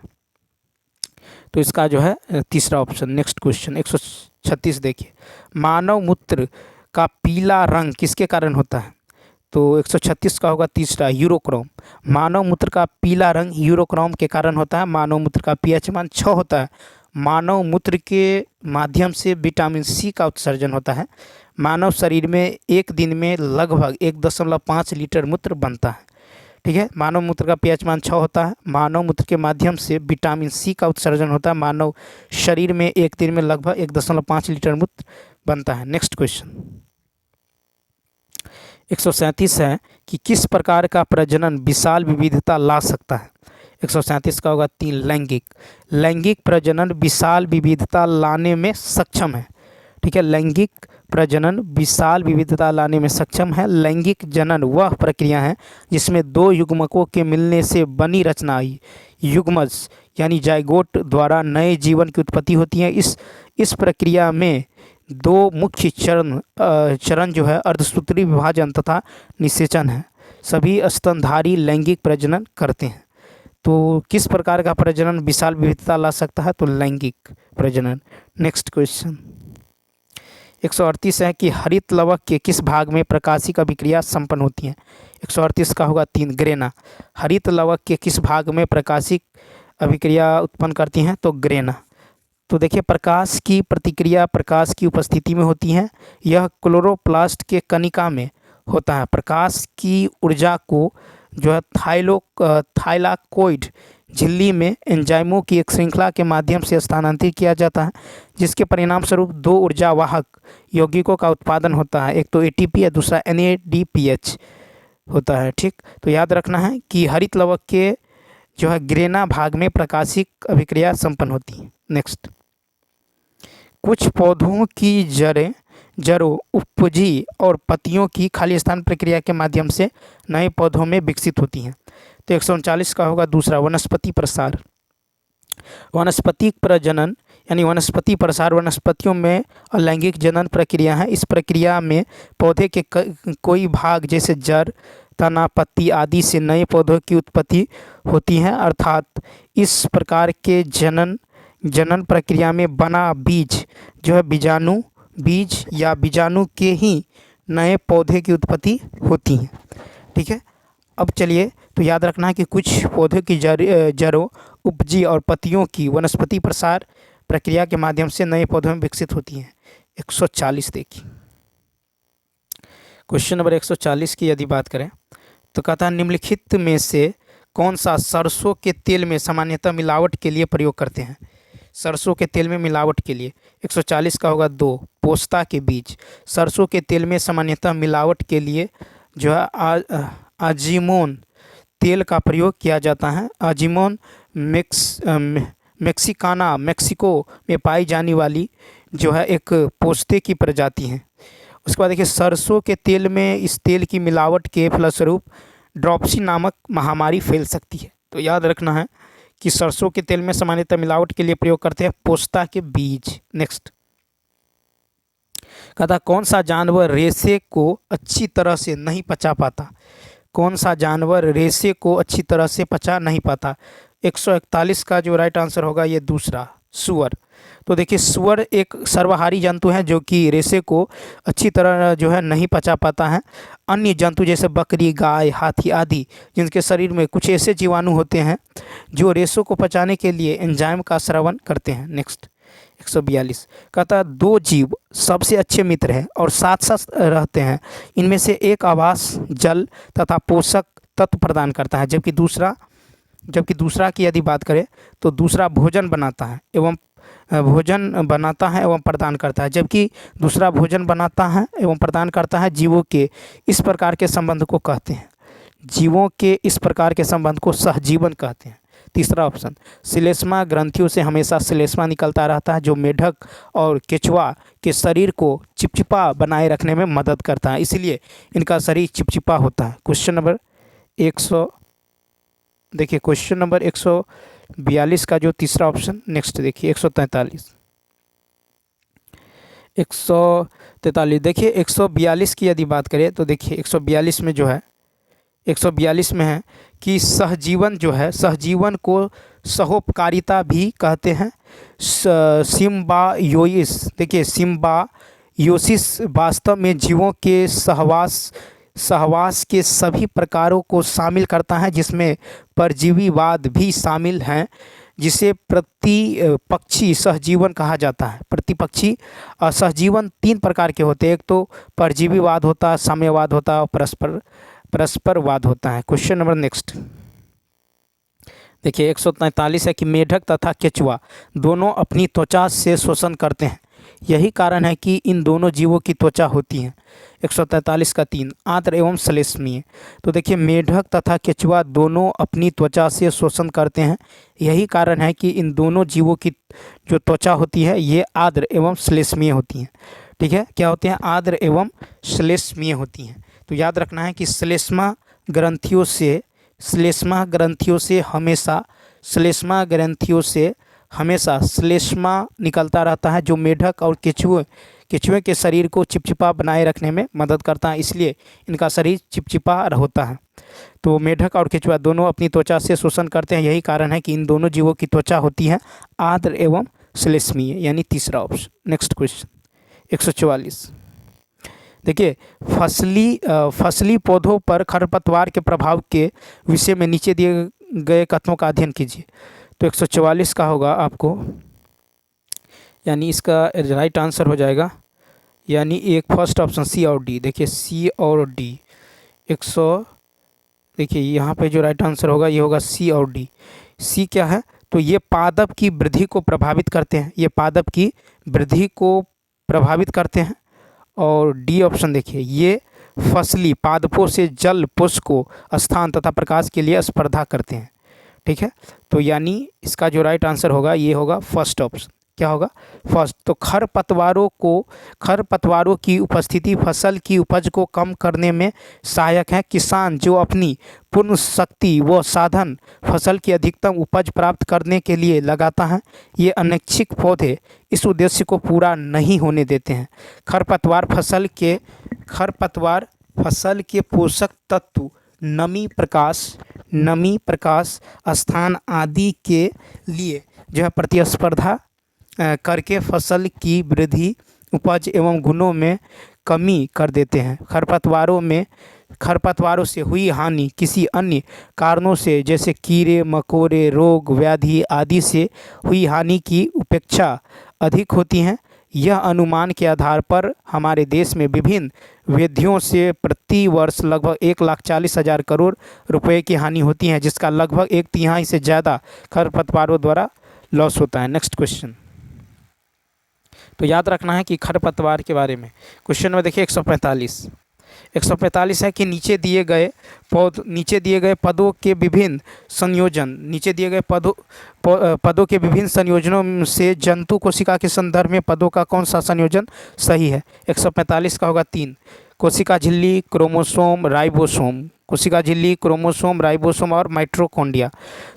तो इसका जो है तीसरा ऑप्शन। नेक्स्ट क्वेश्चन 136 देखिए, मानव मूत्र का पीला रंग किसके कारण होता है। तो 136 का होगा तीसरा यूरोक्रोम। मानव मूत्र का पीला रंग यूरोक्रोम के कारण होता है। मानव मूत्र का pH मान 6 होता है। मानव मूत्र के माध्यम से विटामिन C का उत्सर्जन होता है। मानव शरीर में एक दिन में लगभग 1.5 लीटर मूत्र बनता है। ठीक है, मानव मूत्र का pH मान 6 होता है। मानव मूत्र के माध्यम से विटामिन C का उत्सर्जन होता है। मानव शरीर में एक दिन में लगभग 1.5 लीटर मूत्र बनता है। नेक्स्ट क्वेश्चन 137 है कि किस प्रकार का प्रजनन विशाल विविधता ला सकता है। 137 का होगा 3 लैंगिक प्रजनन विशाल विविधता लाने में सक्षम है। ठीक है, लैंगिक प्रजनन विशाल विविधता लाने में सक्षम है। लैंगिक जनन वह प्रक्रिया है जिसमें दो युग्मकों के मिलने से बनी रचना युग्मज यानी जाइगोट द्वारा नए जीवन की उत्पत्ति होती है। इस प्रक्रिया में दो मुख्य चरण जो है अर्धसूत्री विभाजन तथा निषेचन है। सभी स्तनधारी लैंगिक प्रजनन करते हैं। तो किस प्रकार का प्रजनन विशाल विविधता ला सकता है, तो लैंगिक प्रजनन। नेक्स्ट क्वेश्चन 138 है कि हरित लवक के किस भाग में प्रकाशिक अभिक्रिया संपन्न होती है। 138 का होगा 3 ग्रेना। हरित लवक के किस भाग में प्रकाशिक अभिक्रिया उत्पन्न करती हैं, तो ग्रेना। तो देखिए प्रकाश की प्रतिक्रिया प्रकाश की उपस्थिति में होती है। यह क्लोरोप्लास्ट के कणिका में होता है। प्रकाश की ऊर्जा को जो है थाइलाकोइड झिल्ली में एंजाइमों की एक श्रृंखला के माध्यम से स्थानांतरित किया जाता है, जिसके परिणाम स्वरूप दो ऊर्जा वाहक यौगिकों का उत्पादन होता है। एक तो एटीपी या दूसरा NADPH होता है। ठीक, तो याद रखना है कि हरित लवक के जो है ग्रेना भाग में प्रकाशिक अभिक्रिया संपन्न होती है। नेक्स्ट, कुछ पौधों की जड़ों, उपजी और पत्तियों की खाली स्थान प्रक्रिया के माध्यम से नए पौधों में विकसित होती हैं। तो 139 का होगा दूसरा, वनस्पति प्रसार। वनस्पति प्रजनन यानी वनस्पति प्रसार वनस्पतियों में अलैंगिक जनन प्रक्रिया है। इस प्रक्रिया में पौधे के कोई भाग जैसे जड़, तना, पत्ती आदि से नए पौधों की उत्पत्ति होती है। अर्थात इस प्रकार के जनन प्रक्रिया में बना बीज जो है बीज या बीजाणु के ही नए पौधे की उत्पत्ति होती है। ठीक है, अब चलिए, तो याद रखना है कि कुछ पौधों की जड़ों, उपजी और पत्तियों की वनस्पति प्रसार प्रक्रिया के माध्यम से नए पौधों में विकसित होती हैं। 140 देखिए, क्वेश्चन नंबर 140 की यदि बात करें तो कहता है निम्नलिखित में से कौन सा सरसों के तेल में सामान्यतः मिलावट के लिए प्रयोग करते हैं। सरसों के तेल में मिलावट के लिए 140 का होगा 2, पोस्ता के बीज। सरसों के तेल में सामान्यतः मिलावट के लिए जो है अजीमोन तेल का प्रयोग किया जाता है। अजीमोन मेक्सिकाना मेक्सिको में पाई जाने वाली जो है एक पोस्ते की प्रजाति है। उसके बाद देखिए, सरसों के तेल में इस तेल की मिलावट के फलस्वरूप ड्रॉप्सी नामक महामारी फैल सकती है। तो याद रखना है कि सरसों के तेल में सामान्यतः मिलावट के लिए प्रयोग करते हैं पोस्ता के बीज। नेक्स्ट, कहता कौन सा जानवर रेशे को अच्छी तरह से नहीं पचा पाता। कौन सा जानवर रेशे को अच्छी तरह से पचा नहीं पाता। 141 का जो राइट आंसर होगा ये दूसरा, सूअर। तो देखिए, सूअर एक सर्वाहारी जंतु है जो कि रेशे को अच्छी तरह जो है नहीं पचा पाता है। अन्य जंतु जैसे बकरी, गाय, हाथी आदि जिनके शरीर में कुछ ऐसे जीवाणु होते हैं जो रेशों को पचाने के लिए एंजाइम का स्रावन करते हैं। नेक्स्ट, 142 कहता है दो जीव सबसे अच्छे मित्र हैं और साथ साथ रहते हैं। इनमें से एक आवास, जल तथा पोषक तत्व प्रदान करता है, जबकि दूसरा की यदि बात करें तो दूसरा भोजन बनाता है एवं प्रदान करता है। जबकि दूसरा भोजन बनाता है एवं प्रदान करता है। जीवों के इस प्रकार के संबंध को कहते हैं सहजीवन कहते हैं। तीसरा ऑप्शन, श्लेष्मा ग्रंथियों से हमेशा श्लेष्मा निकलता रहता है जो मेढक और केचुआ के शरीर को चिपचिपा बनाए रखने में मदद करता है, इसलिए इनका शरीर चिपचिपा होता है। क्वेश्चन नंबर 142 का जो तीसरा ऑप्शन। नेक्स्ट देखिए 143 देखिए 142 की यदि बात करें तो देखिए 142 में जो है 142 में है कि सहजीवन को सहोपकारिता भी कहते हैं। सिम्बायोसिस वास्तव में जीवों के सहवास के सभी प्रकारों को शामिल करता है, जिसमें परजीवीवाद भी शामिल हैं, जिसे प्रतिपक्षी सहजीवन कहा जाता है। प्रतिपक्षी सहजीवन 3 प्रकार के होते हैं, एक तो परजीवीवाद होता है, साम्यवाद होता है और परस्परवाद होता है। क्वेश्चन नंबर नेक्स्ट देखिए 143 है कि मेढक तथा केचुआ दोनों अपनी त्वचा से शोषण करते हैं, यही कारण है कि इन दोनों जीवों की त्वचा होती है। 143 का 3, आर्द्र एवं श्लेष्मीय। तो देखिए मेढक तथा केचुआ दोनों अपनी त्वचा से शोषण करते हैं, यही कारण है कि इन दोनों जीवों की जो त्वचा होती है ये आर्द्र एवं श्लेष्मीय होती हैं। ठीक है, क्या होती हैं? आर्द्र एवं श्लेष्मीय होती हैं। तो याद रखना है कि श्लेष्मा ग्रंथियों से हमेशा श्लेष्मा निकलता रहता है, जो मेढक और केचुए के शरीर को चिपचिपा बनाए रखने में मदद करता है, इसलिए इनका शरीर चिपचिपा होता है। तो मेढक और केचुआ दोनों अपनी त्वचा से शोषण करते हैं, यही कारण है कि इन दोनों जीवों की त्वचा होती है आर्द्र एवं श्लेष्मीय, यानी तीसरा ऑप्शन। नेक्स्ट क्वेश्चन 144 देखिए फसली पौधों पर खरपतवार के प्रभाव के विषय में नीचे दिए गए कथनों का अध्ययन कीजिए। तो 144 का होगा आपको यानी इसका राइट आंसर हो जाएगा, यानी एक फर्स्ट ऑप्शन सी और डी। देखिए सी और डी 100, देखिए यहाँ पे जो राइट आंसर होगा ये होगा सी और डी। सी क्या है, तो ये पादप की वृद्धि को प्रभावित करते हैं, ये पादप की वृद्धि को प्रभावित करते हैं। और डी ऑप्शन देखिए, ये फसली पादपों से जल पुष्प को स्थान तथा प्रकाश के लिए स्पर्धा करते हैं। ठीक है, तो यानी इसका जो राइट आंसर होगा ये होगा फर्स्ट ऑप्शन। क्या होगा, फर्स्ट। तो खरपतवारों की उपस्थिति फसल की उपज को कम करने में सहायक है। किसान जो अपनी पूर्ण शक्ति व साधन फसल की अधिकतम उपज प्राप्त करने के लिए लगाता है, ये अनैच्छिक पौधे इस उद्देश्य को पूरा नहीं होने देते हैं। खरपतवार फसल के पोषक तत्व नमी, प्रकाश, स्थान आदि के लिए जो है प्रतिस्पर्धा करके फसल की वृद्धि, उपज एवं गुणों में कमी कर देते हैं। खरपतवारों से हुई हानि किसी अन्य कारणों से, जैसे कीड़े मकोड़े, रोग व्याधि आदि से हुई हानि की अपेक्षा अधिक होती हैं। यह अनुमान के आधार पर हमारे देश में विभिन्न विधियों से प्रति वर्ष लगभग 1,40,000 करोड़ रुपए की हानि होती है, जिसका लगभग 1/3 से ज़्यादा खरपतवारों द्वारा लॉस होता है। नेक्स्ट क्वेश्चन, तो याद रखना है कि खरपतवार के बारे में क्वेश्चन में देखिए 145 है कि नीचे दिए गए पदों के विभिन्न संयोजनों से जंतु कोशिका के संदर्भ में पदों का कौन सा संयोजन सही है। 145 का होगा 3, कोशिका झिल्ली, क्रोमोसोम, राइबोसोम और माइटोकॉन्ड्रिया।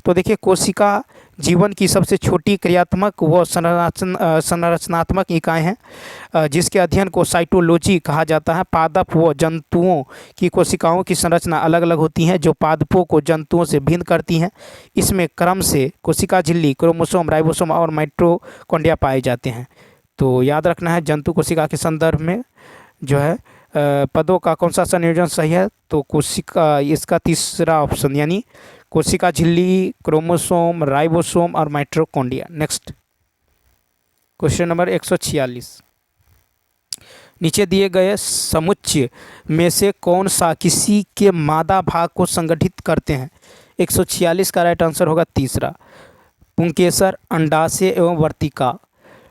तो देखिए कोशिका जीवन की सबसे छोटी क्रियात्मक व संरचनात्मक इकाई है, जिसके अध्ययन को साइटोलॉजी कहा जाता है। पादप व जंतुओं की कोशिकाओं की संरचना अलग अलग होती हैं, जो पादपों को जंतुओं से भिन्न करती हैं। इसमें क्रम से कोशिका झिल्ली, क्रोमोसोम, राइबोसोम और माइटोकॉन्ड्रिया पाए जाते हैं। तो याद रखना है जंतु कोशिका के संदर्भ में जो है पदों का कौन सा संयोजन सही है, तो कोशिका, इसका तीसरा ऑप्शन, यानी कोशिका झिल्ली, क्रोमोसोम, राइबोसोम और माइटोकॉन्ड्रिया। नेक्स्ट क्वेश्चन नंबर 146, नीचे दिए गए समुच्चय में से कौन सा किसी के मादा भाग को संगठित करते हैं। 146 का राइट आंसर होगा तीसरा, पुंकेसर, अंडाशय एवं वर्तिका।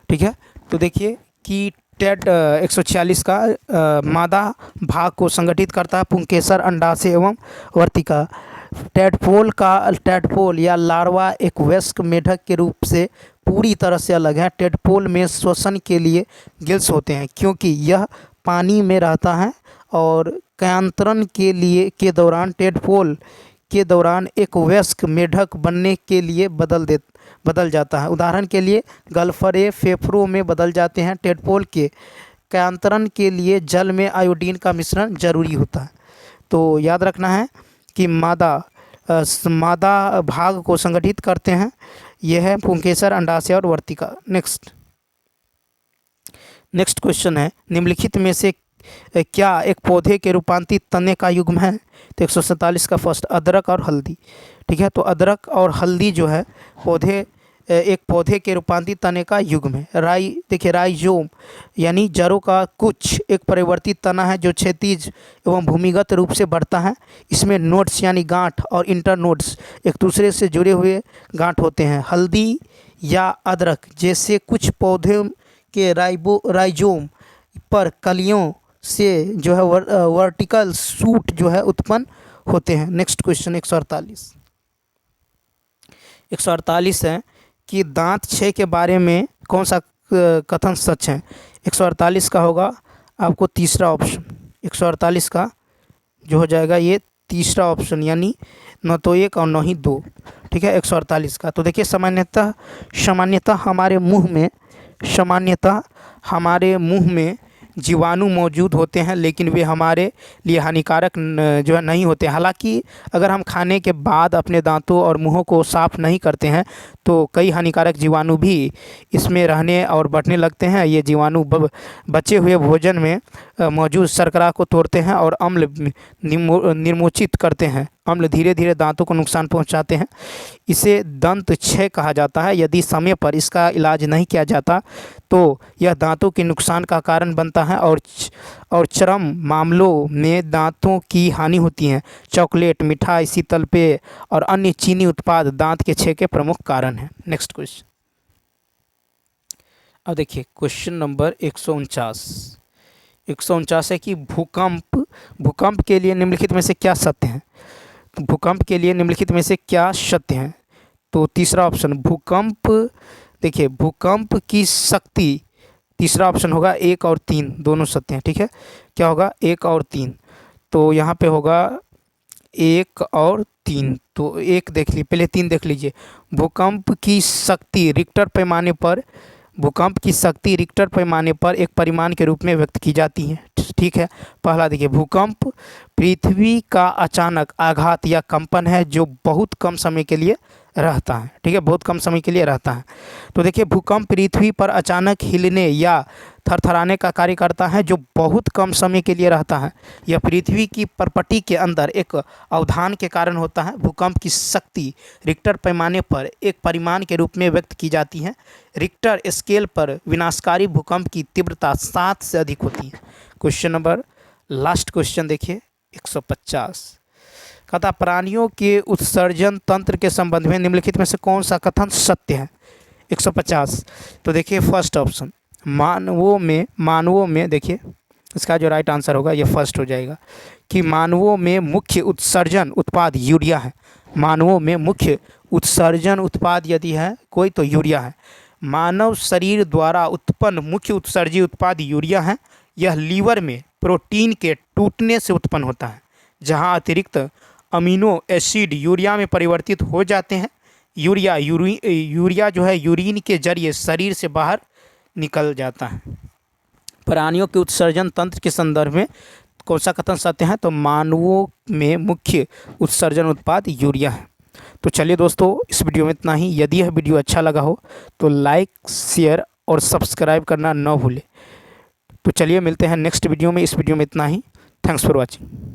ठीक है, तो देखिए कि 146 का मादा भाग को संगठित करता है पुंकेसर, अंडाशय एवं वर्तिका। टेडपोल या लार्वा एक वयस्क मेढक के रूप से पूरी तरह से अलग है। टेडपोल में श्वसन के लिए गिल्स होते हैं, क्योंकि यह पानी में रहता है और कायांतरण के दौरान टेडपोल के दौरान एक वयस्क मेढक बनने के लिए बदल जाता है। उदाहरण के लिए गल्फरे फेफड़ों में बदल जाते हैं। टेडपोल के कायांतरण के लिए जल में आयोडीन का मिश्रण जरूरी होता है। तो याद रखना है कि मादा भाग को संगठित करते हैं, यह है पुंकेसर, अंडाशय और वर्तिका। नेक्स्ट क्वेश्चन है, निम्नलिखित में से क्या एक पौधे के रूपांतरित तने का युग्म है। तो 147 का फर्स्ट, अदरक और हल्दी। ठीक है, तो अदरक और हल्दी जो है एक पौधे के रूपांतरित तने का युग्म है। देखिए राइजोम यानी जड़ों का कुछ एक परिवर्तित तना है, जो क्षैतिज एवं भूमिगत रूप से बढ़ता है। इसमें नोड्स यानी गांठ और इंटरनोड्स एक दूसरे से जुड़े हुए गांठ होते हैं। हल्दी या अदरक जैसे कुछ पौधों के राइजोम पर कलियों से जो है वर्टिकल शूट जो है उत्पन्न होते हैं। नेक्स्ट क्वेश्चन 148 है कि दांत क्षय के बारे में कौन सा कथन सच है। 148 का होगा आपको तीसरा ऑप्शन, 148 का जो हो जाएगा ये तीसरा ऑप्शन, यानी न तो एक और न ही दो। ठीक है, 148 का। तो देखिए सामान्यतः हमारे मुंह में जीवाणु मौजूद होते हैं, लेकिन वे हमारे लिए हानिकारक जो है नहीं होते। हालांकि अगर हम खाने के बाद अपने दांतों और मुंहों को साफ़ नहीं करते हैं तो कई हानिकारक जीवाणु भी इसमें रहने और बढ़ने लगते हैं। ये जीवाणु बचे हुए भोजन में मौजूद शर्करा को तोड़ते हैं और अम्ल निर्मोचित करते हैं। अम्ल धीरे धीरे दांतों को नुकसान पहुंचाते हैं। इसे दंत क्षय कहा जाता है। यदि समय पर इसका इलाज नहीं किया जाता तो यह दांतों के नुकसान का कारण बनता है और चरम मामलों में दांतों की हानि होती है। चॉकलेट, मिठाई, शीतल पेय और अन्य चीनी उत्पाद दांत के क्षय के प्रमुख कारण हैं। Next question. अब देखिए क्वेश्चन नंबर 149 है कि भूकंप के लिए निम्नलिखित में से क्या सत्य है। तो भूकंप के लिए निम्नलिखित में से क्या सत्य है। तो तीसरा ऑप्शन भूकंप, देखिए भूकंप की शक्ति, तीसरा ऑप्शन होगा 1 और 3 दोनों सत्य हैं। ठीक है, क्या होगा 1 और 3, तो यहाँ पे होगा 1 और 3। तो 1 देख लीजिए, पहले 3 देख लीजिए। भूकंप की शक्ति रिक्टर पैमाने पर, भूकंप की शक्ति रिक्टर पैमाने पर एक परिमाण के रूप में व्यक्त की जाती है। ठीक है, पहला देखिए भूकंप पृथ्वी का अचानक आघात या कंपन है जो बहुत कम समय के लिए रहता है। ठीक है, बहुत कम समय के लिए रहता है। तो देखिए भूकंप पृथ्वी पर अचानक हिलने या थरथराने का कार्य करता है जो बहुत कम समय के लिए रहता है। यह पृथ्वी की परपटी के अंदर एक अवधान के कारण होता है। भूकंप की शक्ति रिक्टर पैमाने पर एक परिमाण के रूप में व्यक्त की जाती है। रिक्टर स्केल पर विनाशकारी भूकंप की तीव्रता 7 से अधिक होती है। क्वेश्चन नंबर लास्ट क्वेश्चन देखिए 150। कहता प्राणियों के उत्सर्जन तंत्र के संबंध में निम्नलिखित में से कौन सा कथन सत्य है। 150। तो देखिए फर्स्ट ऑप्शन मानवों में देखिए इसका जो राइट आंसर होगा ये फर्स्ट हो जाएगा कि मानवों में मुख्य उत्सर्जन उत्पाद यूरिया है। मानवों में मुख्य उत्सर्जन उत्पाद यदि है कोई तो यूरिया है। मानव शरीर द्वारा उत्पन्न मुख्य उत्सर्जी उत्पाद यूरिया है। यह लीवर में प्रोटीन के टूटने से उत्पन्न होता है जहां अतिरिक्त अमीनो एसिड यूरिया में परिवर्तित हो जाते हैं। यूरिया जो है यूरिन के जरिए शरीर से बाहर निकल जाता है। प्राणियों के उत्सर्जन तंत्र के संदर्भ में कौन सा कथन सत्य है। तो मानवों में मुख्य उत्सर्जन उत्पाद यूरिया है। तो चलिए दोस्तों इस वीडियो में इतना ही। यदि यह वीडियो अच्छा लगा हो तो लाइक, शेयर और सब्सक्राइब करना न भूलें। तो चलिए मिलते हैं नेक्स्ट वीडियो में। इस वीडियो में इतना ही। Thanks for watching.